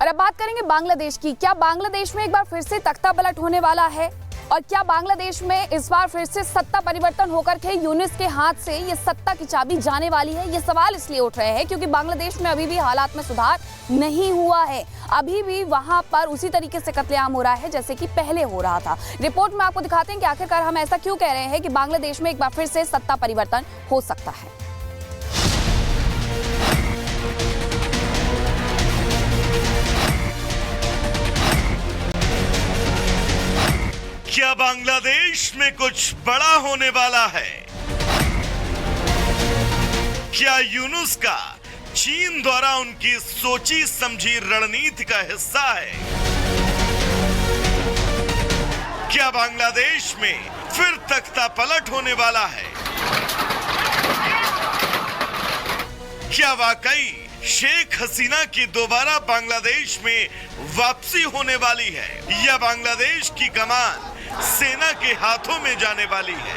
और अब बात करेंगे बांग्लादेश की। क्या बांग्लादेश में एक बार फिर से तख्ता पलट होने वाला है? और क्या बांग्लादेश में इस बार फिर से सत्ता परिवर्तन होकर के यूनुस के हाथ से ये सत्ता की चाबी जाने वाली है? ये सवाल इसलिए उठ रहे हैं क्योंकि बांग्लादेश में अभी भी हालात में सुधार नहीं हुआ है। अभी भी वहां पर उसी तरीके से कत्लेआम हो रहा है जैसे कि पहले हो रहा था। रिपोर्ट में आपको दिखाते हैं कि आखिरकार हम ऐसा क्यों कह रहे हैं कि बांग्लादेश में एक बार फिर से सत्ता परिवर्तन हो सकता है। क्या बांग्लादेश में कुछ बड़ा होने वाला है? क्या यूनुस का चीन द्वारा उनकी सोची समझी रणनीति का हिस्सा है? क्या बांग्लादेश में फिर तख्ता पलट होने वाला है? क्या वाकई शेख हसीना की दोबारा बांग्लादेश में वापसी होने वाली है या बांग्लादेश की कमान सेना के हाथों में जाने वाली है?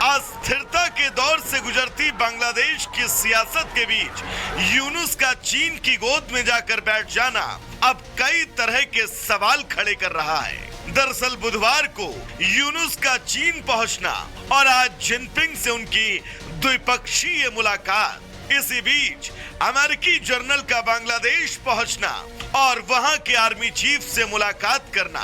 अस्थिरता के दौर से गुजरती बांग्लादेश की सियासत के बीच यूनुस का चीन की गोद में जाकर बैठ जाना अब कई तरह के सवाल खड़े कर रहा है। दरअसल बुधवार को यूनुस का चीन पहुंचना और आज जिनपिंग से उनकी द्विपक्षीय मुलाकात, इसी बीच अमेरिकी जनरल का बांग्लादेश पहुंचना और वहां के आर्मी चीफ से मुलाकात करना,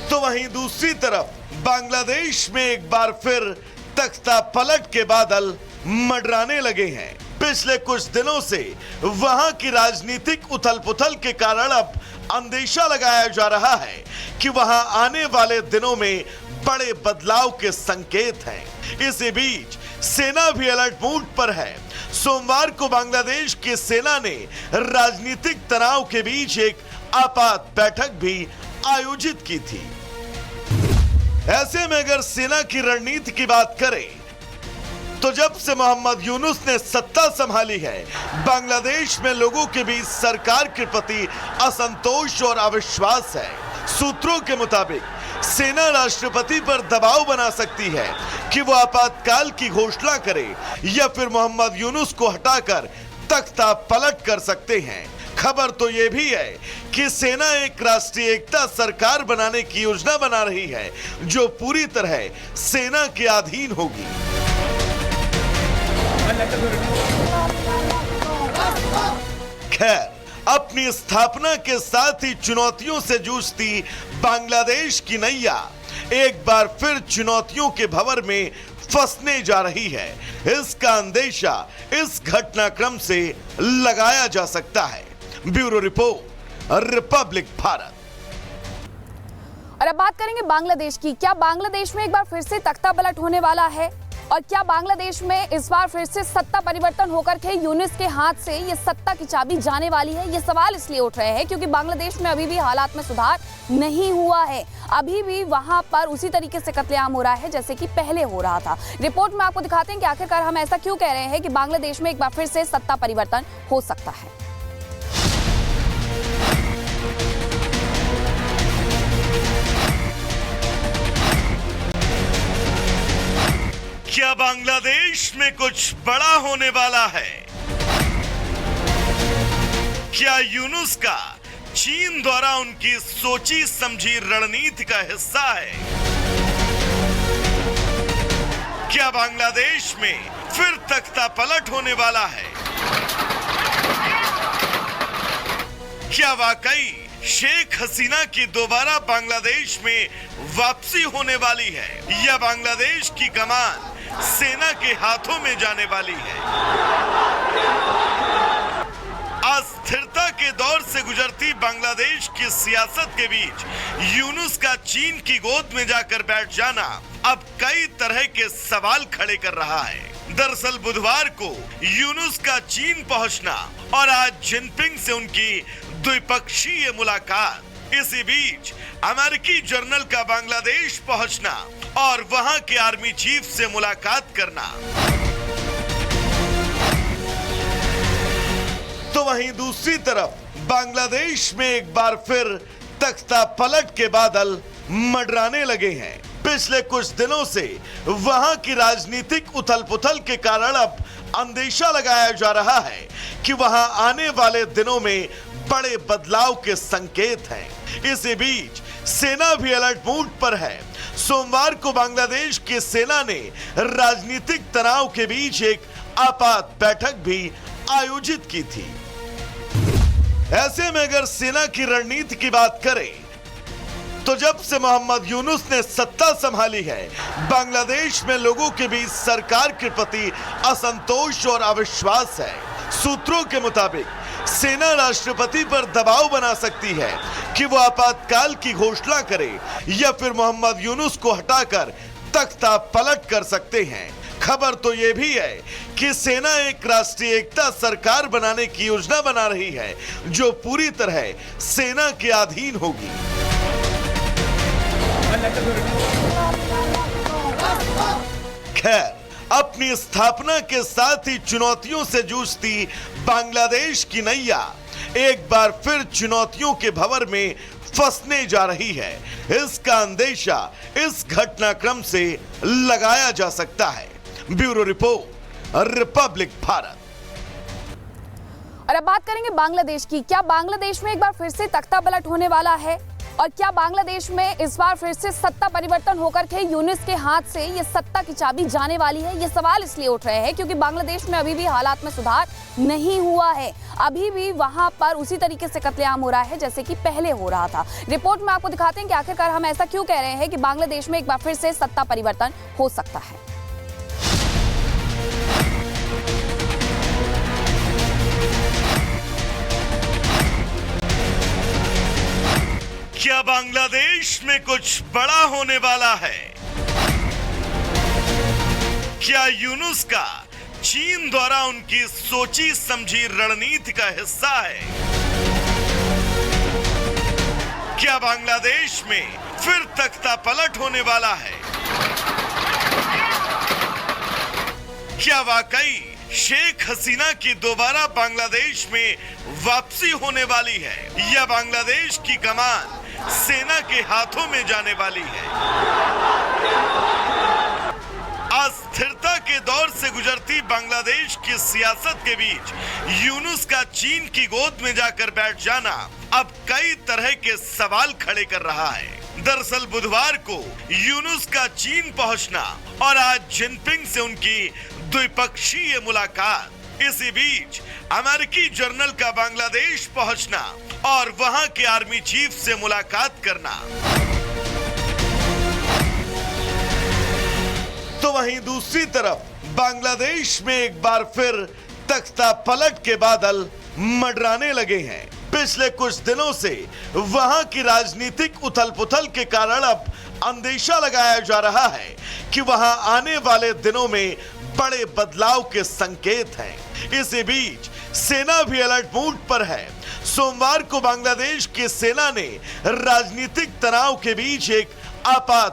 तो वहीं दूसरी तरफ बांग्लादेश में एक बार फिर तख्ता पलट के बादल मंडराने लगे हैं। पिछले कुछ दिनों से वहां की राजनीतिक उथल-पुथल के कारण अब अंदेशा लगाया जा रहा है कि वहां आने वाले दिनों में बड़े बदलाव के संकेत हैं। इसी बीच सेना भी अलर्ट मूड पर है। सोमवार को बांग्लादेश की सेना ने राजनीतिक तनाव के बीच एक आपात बैठक भी आयोजित की थी। ऐसे में अगर सेना की रणनीति की बात करें तो जब से मोहम्मद यूनुस ने सत्ता संभाली है, बांग्लादेश में लोगों के बीच सरकार के प्रति असंतोष और अविश्वास है। सूत्रों के मुताबिक सेना राष्ट्रपति पर दबाव बना सकती है कि वो आपातकाल की घोषणा करे या फिर मोहम्मद यूनुस को हटाकर तख्ता पलट कर सकते हैं। खबर तो ये भी है कि सेना एक राष्ट्रीय एकता सरकार बनाने की योजना बना रही है जो पूरी तरह सेना के अधीन होगी। खैर, अपनी स्थापना के साथ ही चुनौतियों से जूझती बांग्लादेश की नैया एक बार फिर चुनौतियों के भंवर में फंसने जा रही है। इसका अंदेशा इस घटनाक्रम से लगाया जा सकता है। Bureau report, Republic Bharat. और अब बात करेंगे बांग्लादेश की। क्या बांग्लादेश में एक बार फिर से तख्ता पलट होने वाला है? और क्या बांग्लादेश में इस बार फिर से सत्ता परिवर्तन होकर के यूनुस के हाथ से ये सत्ता की चाबी जाने वाली है? ये सवाल इसलिए उठ रहे हैं क्योंकि बांग्लादेश में अभी भी हालात में सुधार नहीं हुआ है। अभी भी वहां पर उसी तरीके से कत्लेआम हो रहा है जैसे कि पहले हो रहा था। रिपोर्ट में आपको दिखाते हैं कि आखिरकार हम ऐसा क्यों कह रहे हैं कि बांग्लादेश में एक बार फिर से सत्ता परिवर्तन हो सकता है। क्या बांग्लादेश में कुछ बड़ा होने वाला है? क्या यूनुस का चीन द्वारा उनकी सोची समझी रणनीति का हिस्सा है? क्या बांग्लादेश में फिर तख्ता पलट होने वाला है? क्या वाकई शेख हसीना की दोबारा बांग्लादेश में वापसी होने वाली है या बांग्लादेश की कमान सेना के हाथों में जाने वाली है? अस्थिरता के दौर से गुजरती बांग्लादेश की सियासत के बीच यूनुस का चीन की गोद में जाकर बैठ जाना अब कई तरह के सवाल खड़े कर रहा है। दरअसल बुधवार को यूनुस का चीन पहुंचना और आज जिनपिंग से उनकी द्विपक्षीय मुलाकात, इसी बीच अमेरिकी जनरल का बांग्लादेश पहुंचना और वहां के आर्मी चीफ से मुलाकात करना, तो वहीं दूसरी तरफ बांग्लादेश में एक बार फिर तख्ता पलट के बादल मंडराने लगे हैं। पिछले कुछ दिनों से वहां की राजनीतिक उथल-पुथल के कारण अब अंदेशा लगाया जा रहा है कि वहां आने वाले दिनों में बड़े बदलाव के संकेत हैं। इसी बीच सेना भी अलर्ट मूड पर है। सोमवार को बांग्लादेश की सेना ने राजनीतिक तनाव के बीच एक आपात बैठक भी आयोजित की थी। ऐसे में अगर सेना की रणनीति की बात करें तो जब से मोहम्मद यूनुस ने सत्ता संभाली है, बांग्लादेश में लोगों के बीच सरकार के प्रति असंतोष और अविश्वास है। सूत्रों के मुताबिक सेना राष्ट्रपति पर दबाव बना सकती है कि वो आपातकाल की घोषणा करे या फिर मोहम्मद यूनुस को हटाकर तख्ता पलट कर सकते हैं। खबर तो ये भी है कि सेना एक राष्ट्रीय एकता सरकार बनाने की योजना बना रही है जो पूरी तरह सेना के अधीन होगी। खैर, अपनी स्थापना के साथ ही चुनौतियों से जूझती बांग्लादेश की नैया एक बार फिर चुनौतियों के भंवर में फंसने जा रही है। इसका अंदेशा इस घटनाक्रम से लगाया जा सकता है। Bureau report, Republic Bharat. और अब बात करेंगे बांग्लादेश की। क्या बांग्लादेश में एक बार फिर से तख्ता पलट होने वाला है और क्या बांग्लादेश में इस बार फिर से सत्ता परिवर्तन होकर के यूनुस के हाथ से ये सत्ता की चाबी जाने वाली है? ये सवाल इसलिए उठ रहे हैं क्योंकि बांग्लादेश में अभी भी हालात में सुधार नहीं हुआ है। अभी भी वहां पर उसी तरीके से कत्लेआम हो रहा है जैसे कि पहले हो रहा था। रिपोर्ट में आपको दिखाते हैं कि आखिरकार हम ऐसा क्यों कह रहे हैं कि बांग्लादेश में एक बार फिर से सत्ता परिवर्तन हो सकता है। क्या बांग्लादेश में कुछ बड़ा होने वाला है? क्या यूनुस का चीन द्वारा उनकी सोची समझी रणनीति का हिस्सा है? क्या बांग्लादेश में फिर तख्ता पलट होने वाला है? क्या वाकई शेख हसीना की दोबारा बांग्लादेश में वापसी होने वाली है या बांग्लादेश की कमान सेना के हाथों में जाने वाली है? अस्थिरता के दौर से गुजरती बांग्लादेश की सियासत के बीच यूनुस का चीन की गोद में जाकर बैठ जाना अब कई तरह के सवाल खड़े कर रहा है। दरअसल बुधवार को यूनुस का चीन पहुंचना और आज जिनपिंग से उनकी द्विपक्षीय मुलाकात, इसी बीच अमेरिकी जनरल का बांग्लादेश पहुंचना और वहां के आर्मी चीफ से मुलाकात करना। तो वहीं दूसरी तरफ बांग्लादेश में एक बार फिर तख्ता पलट के बादल मंडराने लगे हैं। पिछले कुछ दिनों से वहां की राजनीतिक उथल-पुथल के कारण अब अंदेशा लगाया जा रहा है कि वहां आने वाले दिनों में बड़े बदलाव के संकेत हैं। इसी बीच सेना भी अलर्ट मूड पर है। सोमवार को बांग्लादेश की सेना ने राजनीतिक तनाव के बीच एक आपात